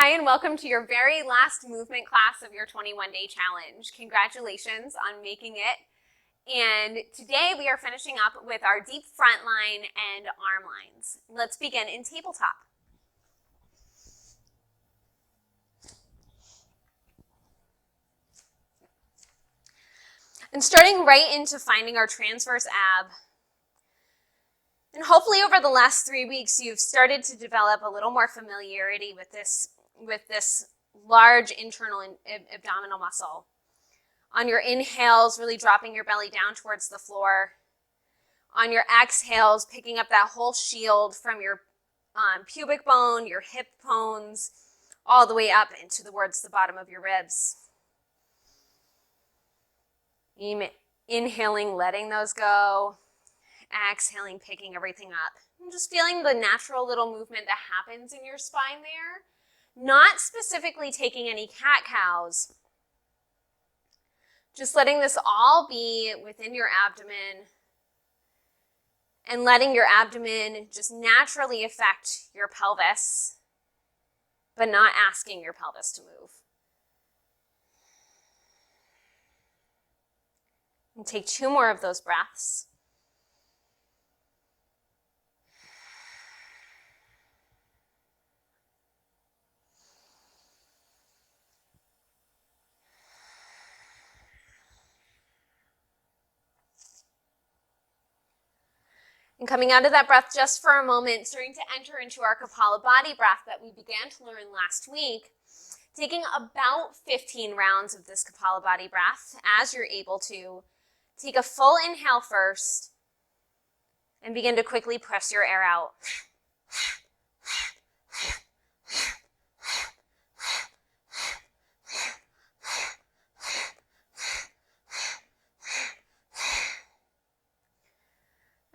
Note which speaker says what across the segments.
Speaker 1: Hi, and welcome to your very last movement class of your 21-day challenge. Congratulations on making it. And today we are finishing up with our deep front line and arm lines. Let's begin in tabletop. And starting right into finding our transverse ab. And hopefully over the last 3 weeks, you've started to develop a little more familiarity with this large internal abdominal muscle. On your inhales, really dropping your belly down towards the floor. On your exhales, picking up that whole shield from your pubic bone, your hip bones, all the way up into towards the bottom of your ribs. Inhaling, letting those go. Exhaling, picking everything up. And just feeling the natural little movement that happens in your spine there. Not specifically taking any cat-cows. Just letting this all be within your abdomen and letting your abdomen just naturally affect your pelvis, but not asking your pelvis to move. And take 2 more of those breaths. And coming out of that breath just for a moment, starting to enter into our Kapala body breath that we began to learn last week, taking about 15 rounds of this Kapala body breath as you're able to. Take a full inhale first and begin to quickly press your air out.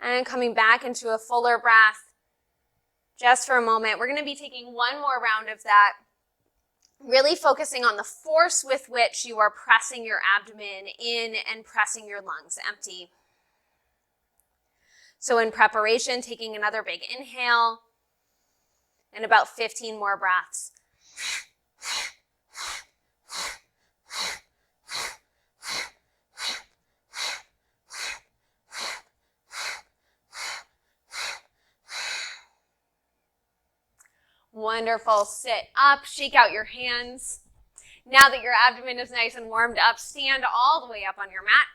Speaker 1: And coming back into a fuller breath, just for a moment. We're going to be taking 1 more round of that, really focusing on the force with which you are pressing your abdomen in and pressing your lungs empty. So in preparation, taking another big inhale and about 15 more breaths. Wonderful. Sit up, shake out your hands. Now that your abdomen is nice and warmed up, stand all the way up on your mat.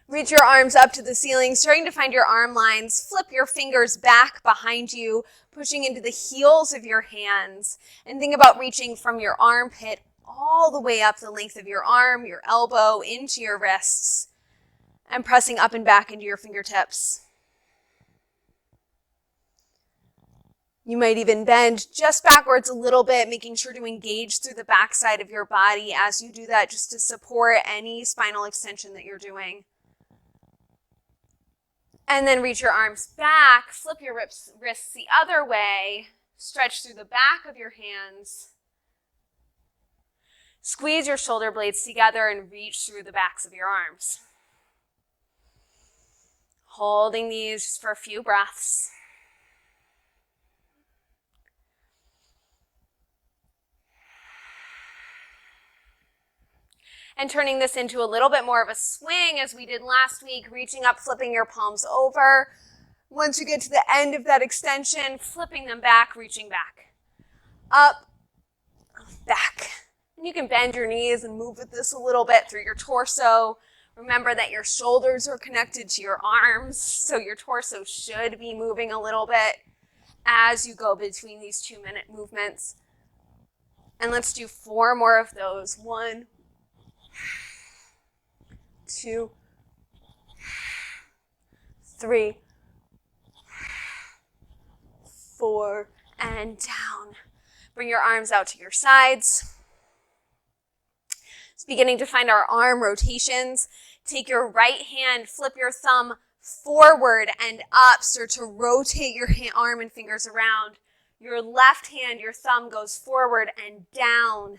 Speaker 1: Reach your arms up to the ceiling, starting to find your arm lines. Flip your fingers back behind you, pushing into the heels of your hands. And think about reaching from your armpit all the way up the length of your arm, your elbow, into your wrists, and pressing up and back into your fingertips. You might even bend just backwards a little bit, making sure to engage through the backside of your body as you do that, just to support any spinal extension that you're doing. And then reach your arms back, flip your wrists the other way, stretch through the back of your hands. Squeeze your shoulder blades together and reach through the backs of your arms. Holding these just for a few breaths. And turning this into a little bit more of a swing as we did last week, reaching up, flipping your palms over. Once you get to the end of that extension, flipping them back, reaching back. Up, back. And you can bend your knees and move with this a little bit through your torso. Remember that your shoulders are connected to your arms, so your torso should be moving a little bit as you go between these 2-minute movements. And let's do 4 more of those. 1, 2, 3, 4, and down. Bring your arms out to your sides. It's beginning to find our arm rotations. Take your right hand, flip your thumb forward and up. Start to rotate your arm and fingers around. Your left hand, your thumb goes forward and down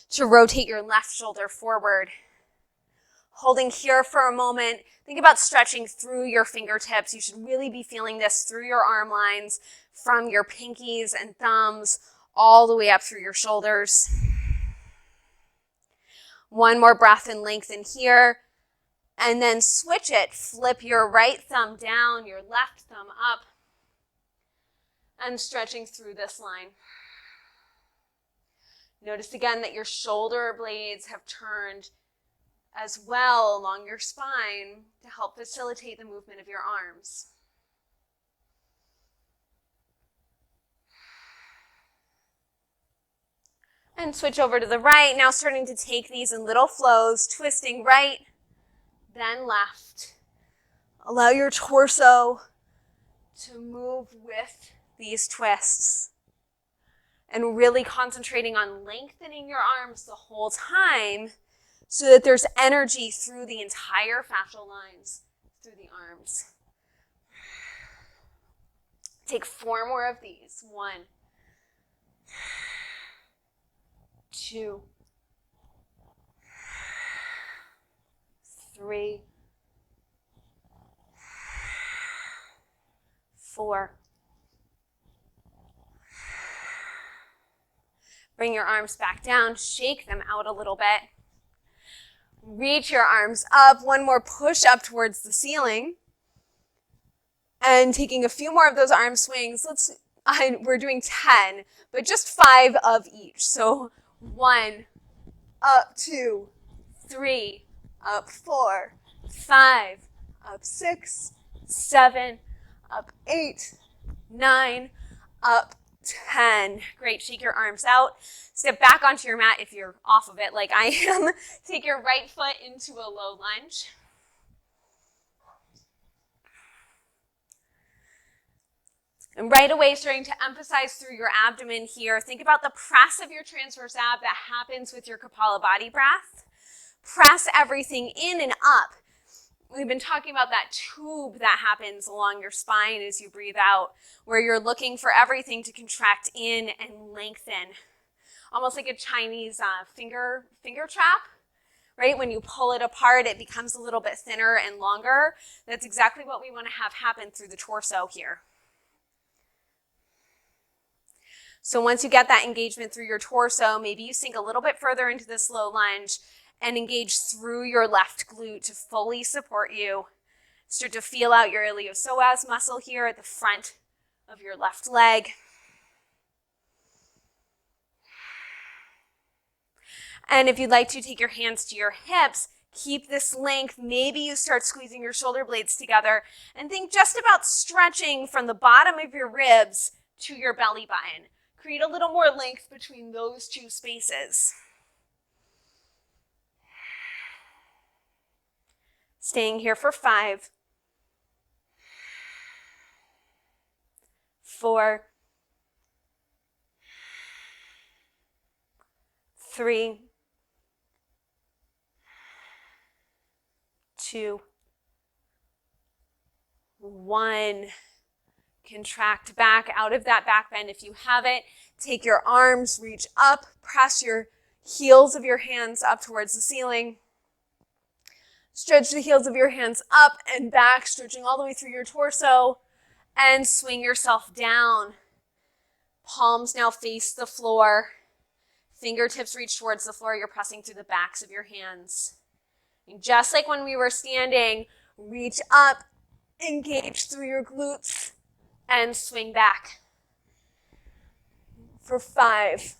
Speaker 1: to rotate your left shoulder forward. Holding here for a moment. Think about stretching through your fingertips. You should really be feeling this through your arm lines, from your pinkies and thumbs all the way up through your shoulders. One more breath and lengthen here. And then switch it. Flip your right thumb down, your left thumb up, and stretching through this line. Notice again that your shoulder blades have turned as well along your spine to help facilitate the movement of your arms. And switch over to the right. Now starting to take these in little flows, twisting right, then left. Allow your torso to move with these twists. And really concentrating on lengthening your arms the whole time so that there's energy through the entire fascial lines, through the arms. Take 4 more of these. 1, 2, 3, 4. Bring your arms back down, shake them out a little bit. Reach your arms up, 1 more push up towards the ceiling. And taking a few more of those arm swings, we're doing 10, but just 5 of each. So 1, up 2, 3, up 4, 5, up 6, 7, up 8, 9, up 10. Great, shake your arms out. Step back onto your mat if you're off of it like I am. Take your right foot into a low lunge. And right away, starting to emphasize through your abdomen here, think about the press of your transverse ab that happens with your Kapala body breath. Press everything in and up. We've been talking about that tube that happens along your spine as you breathe out, where you're looking for everything to contract in and lengthen. Almost like a Chinese finger trap, right? When you pull it apart, it becomes a little bit thinner and longer. That's exactly what we want to have happen through the torso here. So once you get that engagement through your torso, maybe you sink a little bit further into this low lunge and engage through your left glute to fully support you. Start to feel out your iliopsoas muscle here at the front of your left leg. And if you'd like to, take your hands to your hips, keep this length. Maybe you start squeezing your shoulder blades together and think just about stretching from the bottom of your ribs to your belly button. Create a little more length between those 2 spaces. Staying here for 5, 4, 3, 2, 1. Contract back out of that back bend if you have it. Take your arms, reach up, press your heels of your hands up towards the ceiling. Stretch the heels of your hands up and back, stretching all the way through your torso, and swing yourself down. Palms now face the floor. Fingertips reach towards the floor. You're pressing through the backs of your hands. And just like when we were standing, reach up, engage through your glutes, and swing back. For 5,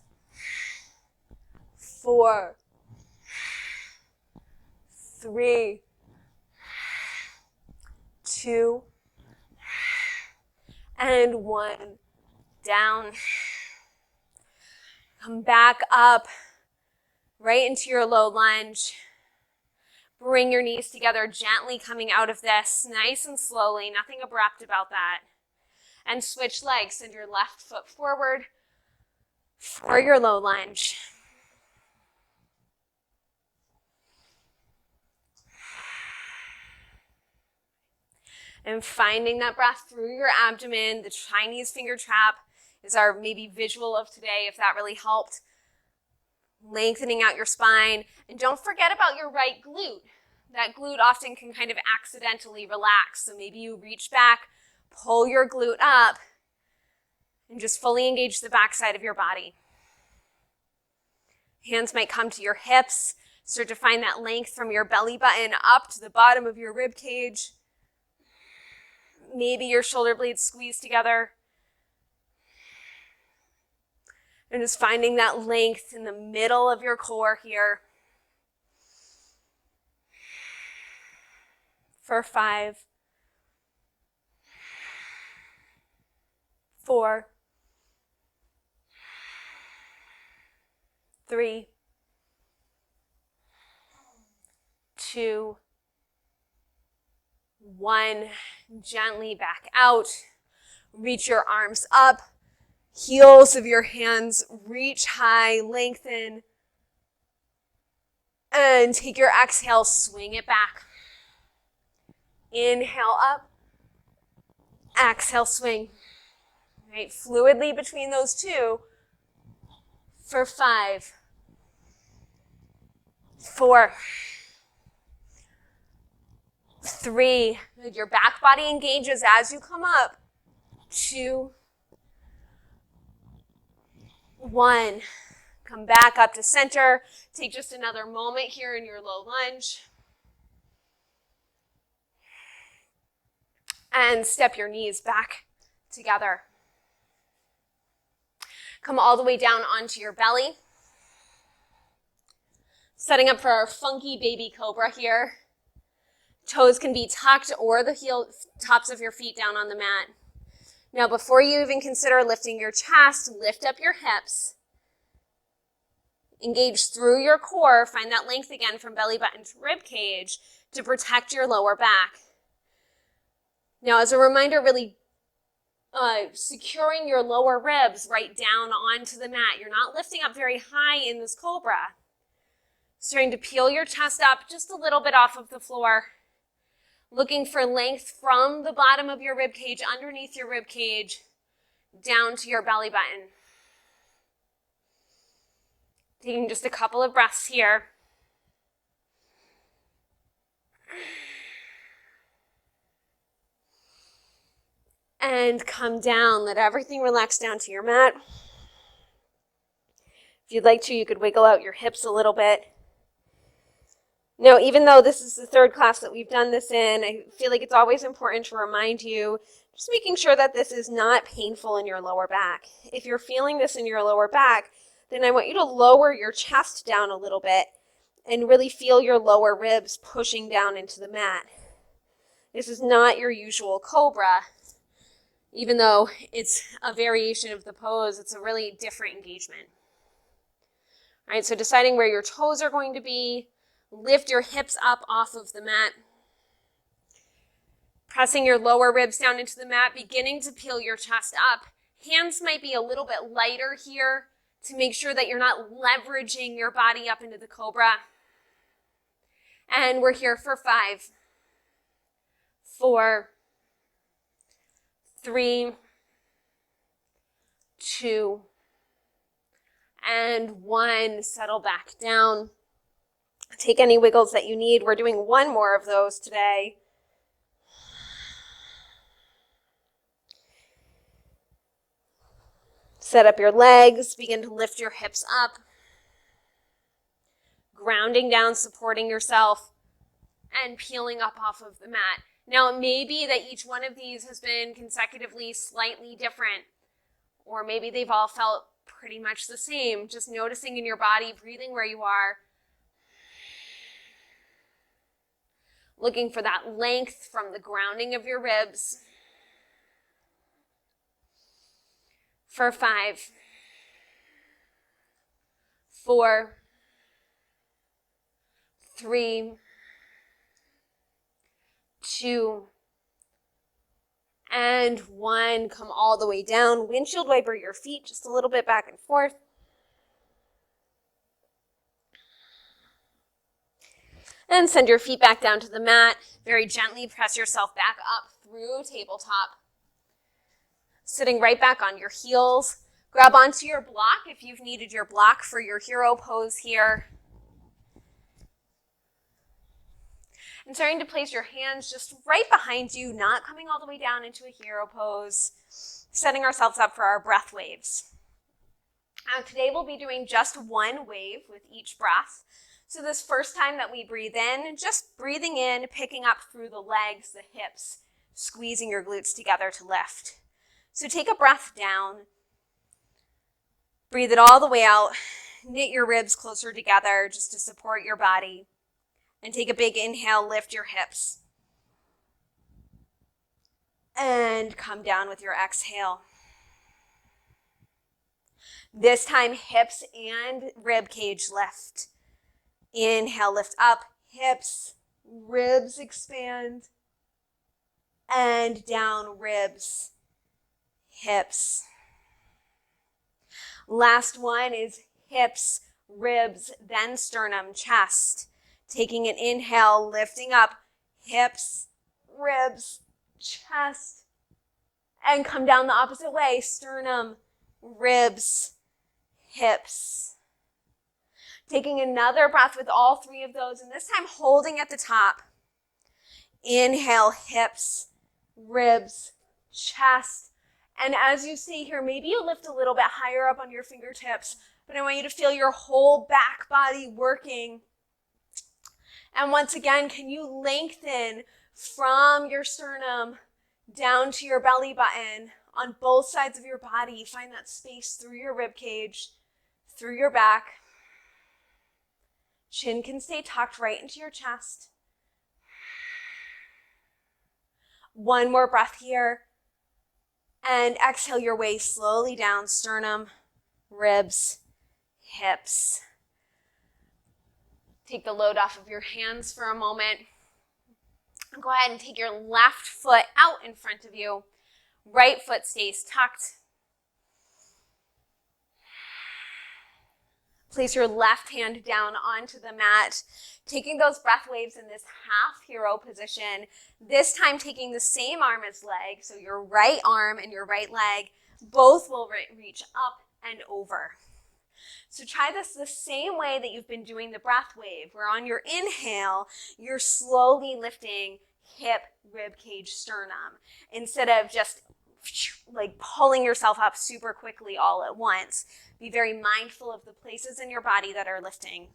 Speaker 1: 4, 3, 2, and 1. Down. Come back up, right into your low lunge. Bring your knees together, gently coming out of this, nice and slowly, nothing abrupt about that. And switch legs. Send your left foot forward for your low lunge. And finding that breath through your abdomen. The Chinese finger trap is our maybe visual of today, if that really helped. Lengthening out your spine. And don't forget about your right glute. That glute often can kind of accidentally relax. So maybe you reach back, pull your glute up, and just fully engage the backside of your body. Hands might come to your hips. Start to find that length from your belly button up to the bottom of your rib cage. Maybe your shoulder blades squeeze together. And just finding that length in the middle of your core here. For 5, 4, 3, 2, 1. Gently back out. Reach your arms up. Heels of your hands reach high, lengthen. And take your exhale, swing it back. Inhale up. Exhale, swing. Right, fluidly between those two. For 5, 4, 3. Your back body engages as you come up. 2, 1. Come back up to center. Take just another moment here in your low lunge. And step your knees back together. Come all the way down onto your belly. Setting up for our funky baby cobra here. Toes can be tucked or the tops of your feet down on the mat. Now, before you even consider lifting your chest, lift up your hips. Engage through your core. Find that length again from belly button to rib cage to protect your lower back. Now, as a reminder, really securing your lower ribs right down onto the mat. You're not lifting up very high in this cobra. Starting to peel your chest up just a little bit off of the floor. Looking for length from the bottom of your rib cage, underneath your rib cage, down to your belly button. Taking just a couple of breaths here. And come down. Let everything relax down to your mat. If you'd like to, you could wiggle out your hips a little bit. Now, even though this is the third class that we've done this in, I feel like it's always important to remind you, just making sure that this is not painful in your lower back. If you're feeling this in your lower back, then I want you to lower your chest down a little bit and really feel your lower ribs pushing down into the mat. This is not your usual cobra. Even though it's a variation of the pose, it's a really different engagement. All right, so deciding where your toes are going to be, lift your hips up off of the mat. Pressing your lower ribs down into the mat, beginning to peel your chest up. Hands might be a little bit lighter here to make sure that you're not leveraging your body up into the cobra. And we're here for 5, 4, 3, 2, and 1. Settle back down. Take any wiggles that you need. We're doing one more of those today. Set up your legs. Begin to lift your hips up. Grounding down, supporting yourself, and peeling up off of the mat. Now, it may be that each one of these has been consecutively slightly different, or maybe they've all felt pretty much the same. Just noticing in your body, breathing where you are. Looking for that length from the grounding of your ribs. For 5, 4, 3, 2, and 1. Come all the way down. Windshield wiper your feet just a little bit back and forth. And send your feet back down to the mat. Very gently press yourself back up through tabletop. Sitting right back on your heels. Grab onto your block if you've needed your block for your hero pose here. And starting to place your hands just right behind you, not coming all the way down into a hero pose, setting ourselves up for our breath waves. Today we'll be doing just one wave with each breath. So this first time that we breathe in, just breathing in, picking up through the legs, the hips, squeezing your glutes together to lift. So take a breath down, breathe it all the way out, knit your ribs closer together just to support your body. And take a big inhale, lift your hips. And come down with your exhale. This time, hips and rib cage lift. Inhale, lift up, hips, ribs expand. And down, ribs, hips. Last one is hips, ribs, then sternum, chest. Taking an inhale, lifting up, hips, ribs, chest, and come down the opposite way, sternum, ribs, hips. Taking another breath with all three of those, and this time holding at the top. Inhale, hips, ribs, chest, and as you see here, maybe you lift a little bit higher up on your fingertips, but I want you to feel your whole back body working. And once again, can you lengthen from your sternum down to your belly button on both sides of your body? Find that space through your rib cage, through your back. Chin can stay tucked right into your chest. One more breath here. And exhale your way slowly down, sternum, ribs, hips. Take the load off of your hands for a moment. Go ahead and take your left foot out in front of you. Right foot stays tucked. Place your left hand down onto the mat. Taking those breath waves in this half hero position. This time taking the same arm as leg. So your right arm and your right leg both will reach up and over. So try this the same way that you've been doing the breath wave, where on your inhale, you're slowly lifting hip, rib cage, sternum, instead of just like pulling yourself up super quickly all at once. Be very mindful of the places in your body that are lifting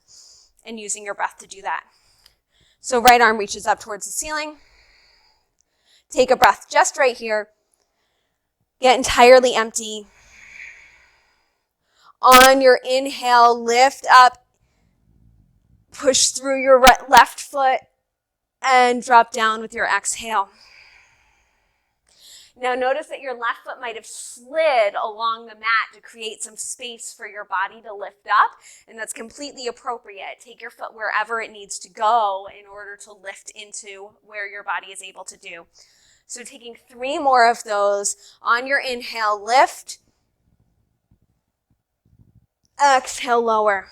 Speaker 1: and using your breath to do that. So right arm reaches up towards the ceiling. Take a breath just right here. Get entirely empty. On your inhale, lift up, push through your left foot, and drop down with your exhale. Now notice that your left foot might have slid along the mat to create some space for your body to lift up, and that's completely appropriate. Take your foot wherever it needs to go in order to lift into where your body is able to do. So taking 3 more of those. On your inhale, lift. Exhale, lower.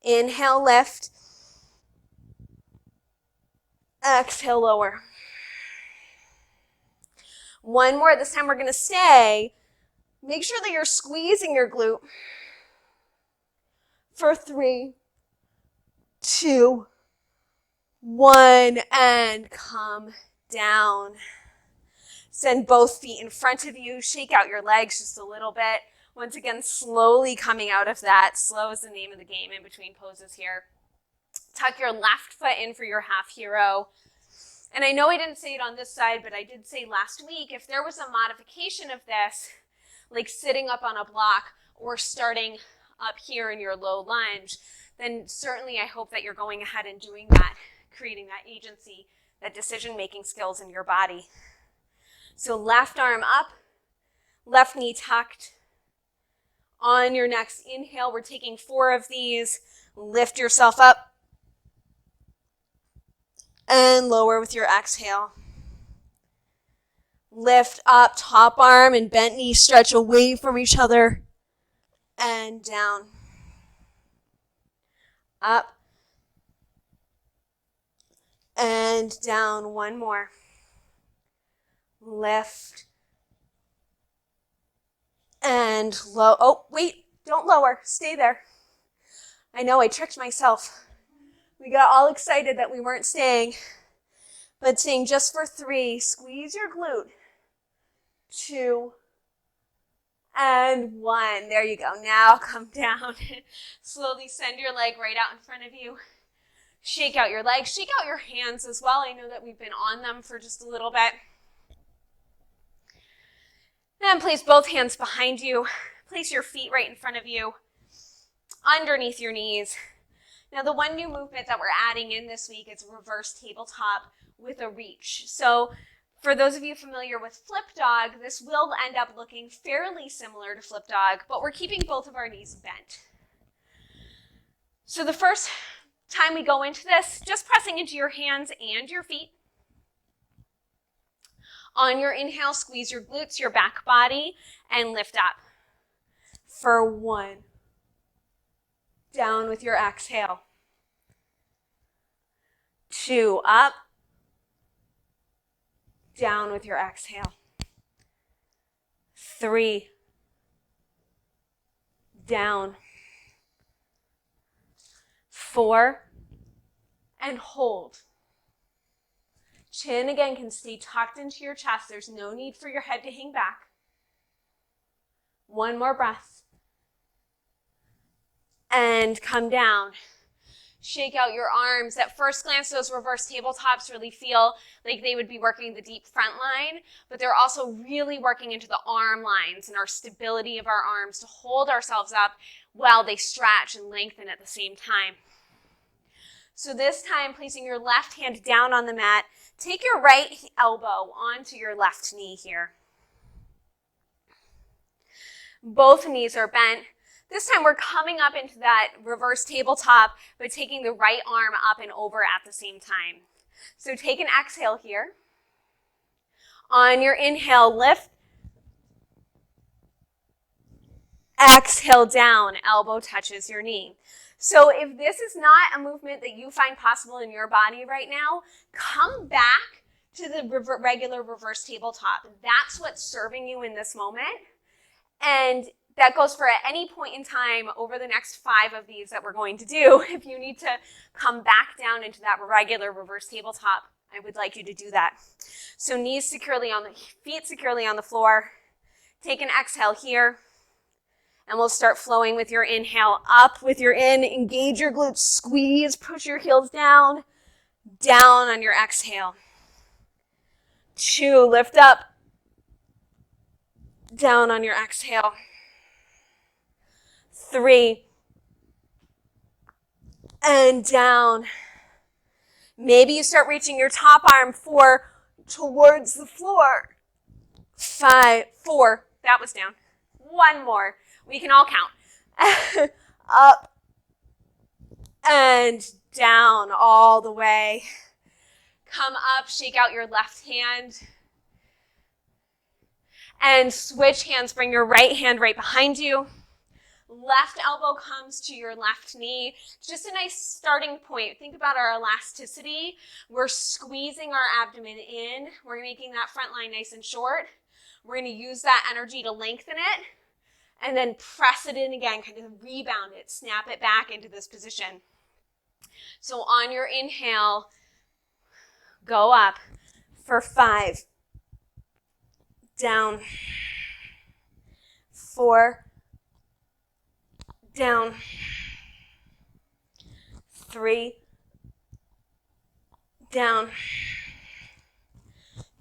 Speaker 1: Inhale, lift. Exhale, lower. One more. This time we're going to stay. Make sure that you're squeezing your glute for 3, 2, 1, and come down. Send both feet in front of you. Shake out your legs just a little bit. Once again, slowly coming out of that. Slow is the name of the game in between poses here. Tuck your left foot in for your half hero. And I know I didn't say it on this side, but I did say last week, if there was a modification of this, like sitting up on a block or starting up here in your low lunge, then certainly I hope that you're going ahead and doing that, creating that agency, that decision-making skills in your body. So left arm up, left knee tucked. On your next inhale, we're taking 4 of these. Lift yourself up and lower with your exhale. Lift up, top arm and bent knee stretch away from each other and down. Up and down. One more. Lift and low. Oh, wait, don't lower. Stay there. I know I tricked myself. We got all excited that we weren't staying, but staying just for 3. Squeeze your glute. 2 and 1. There you go. Now come down. Slowly send your leg right out in front of you. Shake out your legs. Shake out your hands as well. I know that we've been on them for just a little bit. Then place both hands behind you. Place your feet right in front of you, underneath your knees. Now the one new movement that we're adding in this week is reverse tabletop with a reach. So for those of you familiar with flip dog, this will end up looking fairly similar to flip dog, but we're keeping both of our knees bent. So the first time we go into this, just pressing into your hands and your feet. On your inhale, squeeze your glutes, your back body, and lift up. For 1. Down with your exhale. 2, up. Down with your exhale. 3, down. 4, and hold. Chin again can stay tucked into your chest. There's no need for your head to hang back. 1 more breath. And come down. Shake out your arms. At first glance, those reverse tabletops really feel like they would be working the deep front line, but they're also really working into the arm lines and our stability of our arms to hold ourselves up while they stretch and lengthen at the same time. So this time, placing your left hand down on the mat, take your right elbow onto your left knee here. Both knees are bent. This time we're coming up into that reverse tabletop, but taking the right arm up and over at the same time. So take an exhale here. On your inhale, lift. Exhale down, elbow touches your knee. So if this is not a movement that you find possible in your body right now, come back to the regular reverse tabletop. That's what's serving you in this moment. And that goes for at any point in time over the next 5 of these that we're going to do. If you need to come back down into that regular reverse tabletop, I would like you to do that. So knees securely on the feet, securely on the floor. Take an exhale here. And we'll start flowing with your inhale. Up with your in, engage your glutes, squeeze, push your heels down. Down on your exhale. 2, lift up. Down on your exhale. 3, and down. Maybe you start reaching your top arm 4 towards the floor. 5, 4, that was down. 1 more. We can all count. Up and down all the way. Come up, shake out your left hand. And switch hands, bring your right hand right behind you. Left elbow comes to your left knee. Just a nice starting point. Think about our elasticity. We're squeezing our abdomen in. We're making that front line nice and short. We're going to use that energy to lengthen it and then press it in again, kind of rebound it, snap it back into this position. So on your inhale, go up for 5, down, 4, down, 3, down,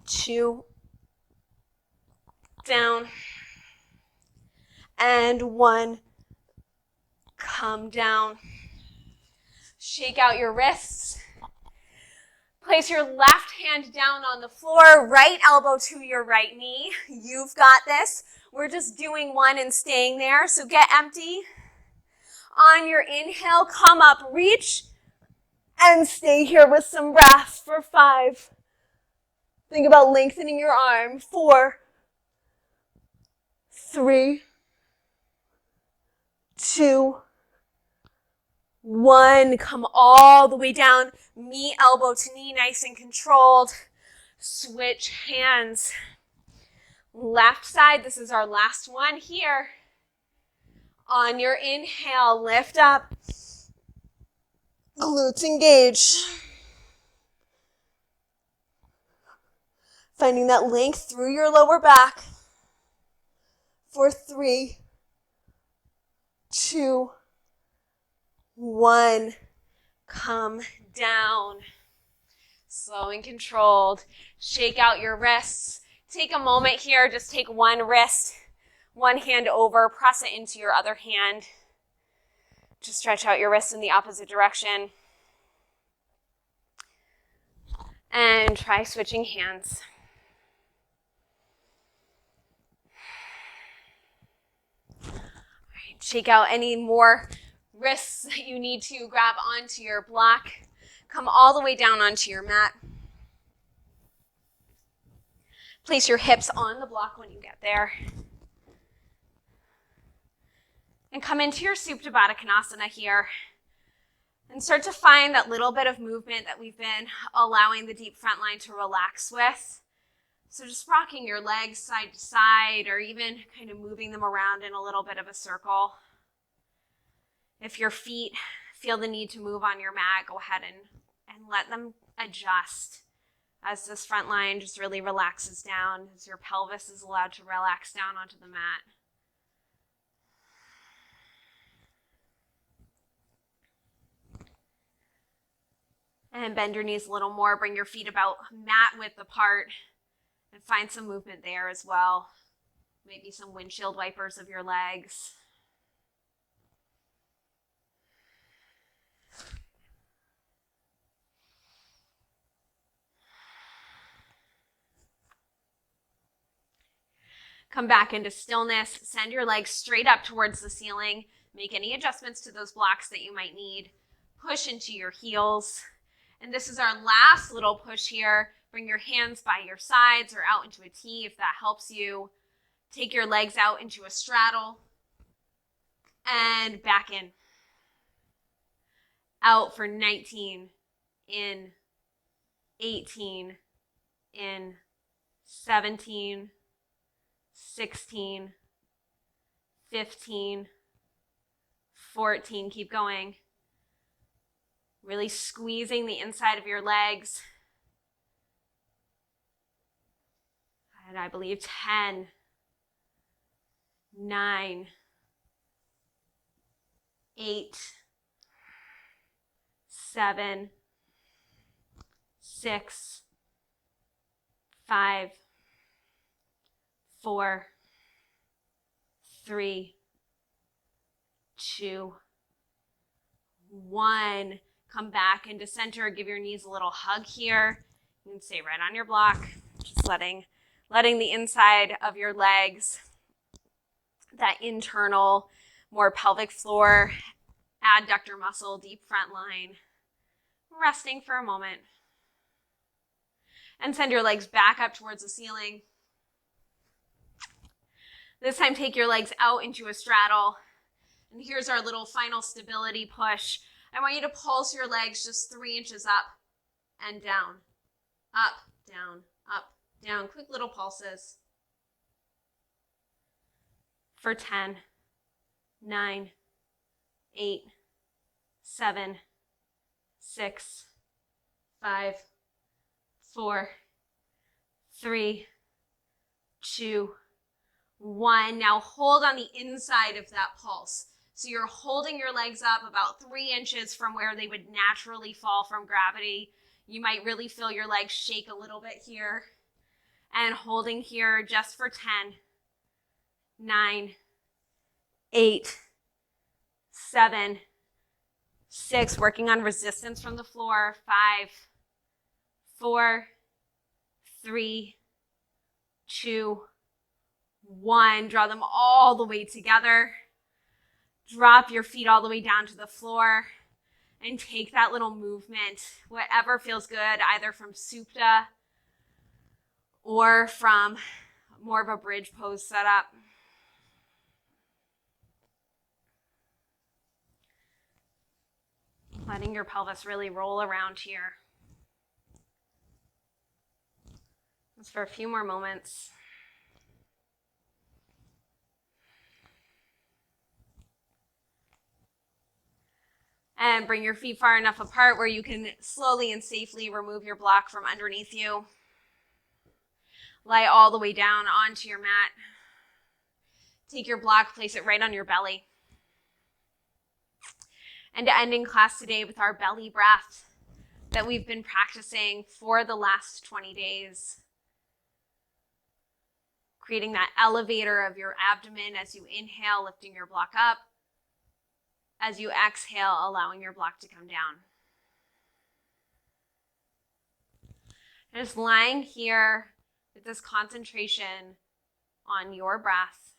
Speaker 1: 2, down, and 1, come down. Shake out your wrists. Place your left hand down on the floor, right elbow to your right knee. You've got this. We're just doing 1 and staying there, so get empty. On your inhale, come up, reach, and stay here with some breath for 5. Think about lengthening your arm. 4, 3, 2, 1. Come all the way down. Meet elbow to knee, nice and controlled. Switch hands. Left side, this is our last one here. On your inhale, lift up. Glutes engage. Finding that length through your lower back. For 3, 2, 1. Come down. Slow and controlled. Shake out your wrists. Take a moment here. Just take one wrist, one hand over, press it into your other hand. Just stretch out your wrist in the opposite direction. And try switching hands. All right, shake out any more wrists that you need to grab onto your block. Come all the way down onto your mat. Place your hips on the block when you get there. And come into your Supta Baddha Konasana here. And start to find that little bit of movement that we've been allowing the deep front line to relax with. So just rocking your legs side to side or even kind of moving them around in a little bit of a circle. If your feet feel the need to move on your mat, go ahead and let them adjust as this front line just really relaxes down, as your pelvis is allowed to relax down onto the mat. And bend your knees a little more. Bring your feet about mat width apart and find some movement there as well. Maybe some windshield wipers of your legs. Come back into stillness. Send your legs straight up towards the ceiling. Make any adjustments to those blocks that you might need. Push into your heels. And this is our last little push here. Bring your hands by your sides or out into a T if that helps you. Take your legs out into a straddle. And back in. Out for 19. In. 18. In. 17. 16. 15. 14. Keep going. Really squeezing the inside of your legs. And I believe 10, 9, 8, 7, 6, 5, 4, 3, 2, 1. Come back into center. Give your knees a little hug here. You can stay right on your block. Just letting the inside of your legs, that internal, more pelvic floor, adductor muscle, deep front line. Resting for a moment. And send your legs back up towards the ceiling. This time take your legs out into a straddle. And here's our little final stability push. I want you to pulse your legs just 3 inches up and down. Up, down, up, down. Quick little pulses. For 10, 9, 8, 7, 6, 5, 4, 3, 2, 1. Now hold on the inside of that pulse. So you're holding your legs up about 3 inches from where they would naturally fall from gravity. You might really feel your legs shake a little bit here. And holding here just for 10, 9, 8, 7, 6. Working on resistance from the floor. 5, 4, 3, 2, 1. Draw them all the way together. Drop your feet all the way down to the floor and take that little movement, whatever feels good, either from Supta or from more of a bridge pose setup. Letting your pelvis really roll around here. Just for a few more moments. And bring your feet far enough apart where you can slowly and safely remove your block from underneath you. Lie all the way down onto your mat. Take your block, place it right on your belly. And ending class today with our belly breath that we've been practicing for the last 20 days. Creating that elevator of your abdomen as you inhale, lifting your block up. As you exhale, allowing your block to come down. And just lying here with this concentration on your breath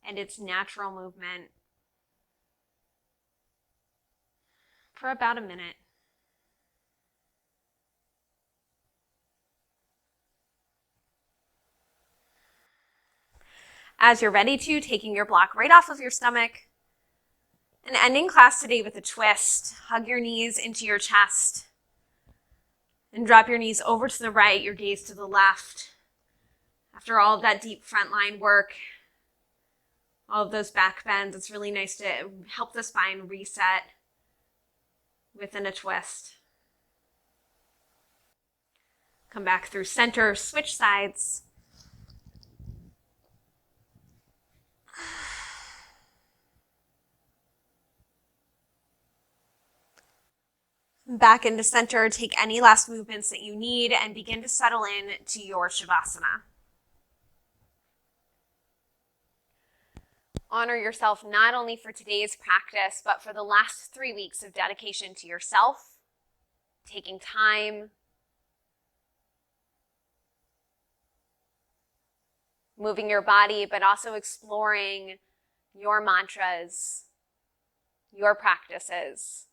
Speaker 1: and its natural movement for about a minute. As you're ready to, taking your block right off of your stomach and ending class today with a twist. Hug your knees into your chest and drop your knees over to the right, your gaze to the left. After all of that deep frontline work, all of those back bends, it's really nice to help the spine reset within a twist. Come back through center, switch sides. Back into center, take any last movements that you need and begin to settle in to your Shavasana. Honor yourself not only for today's practice, but for the last 3 weeks of dedication to yourself, taking time, moving your body, but also exploring your mantras, your practices.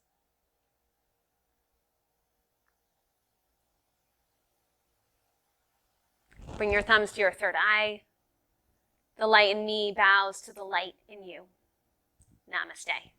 Speaker 1: Bring your thumbs to your third eye. The light in me bows to the light in you. Namaste.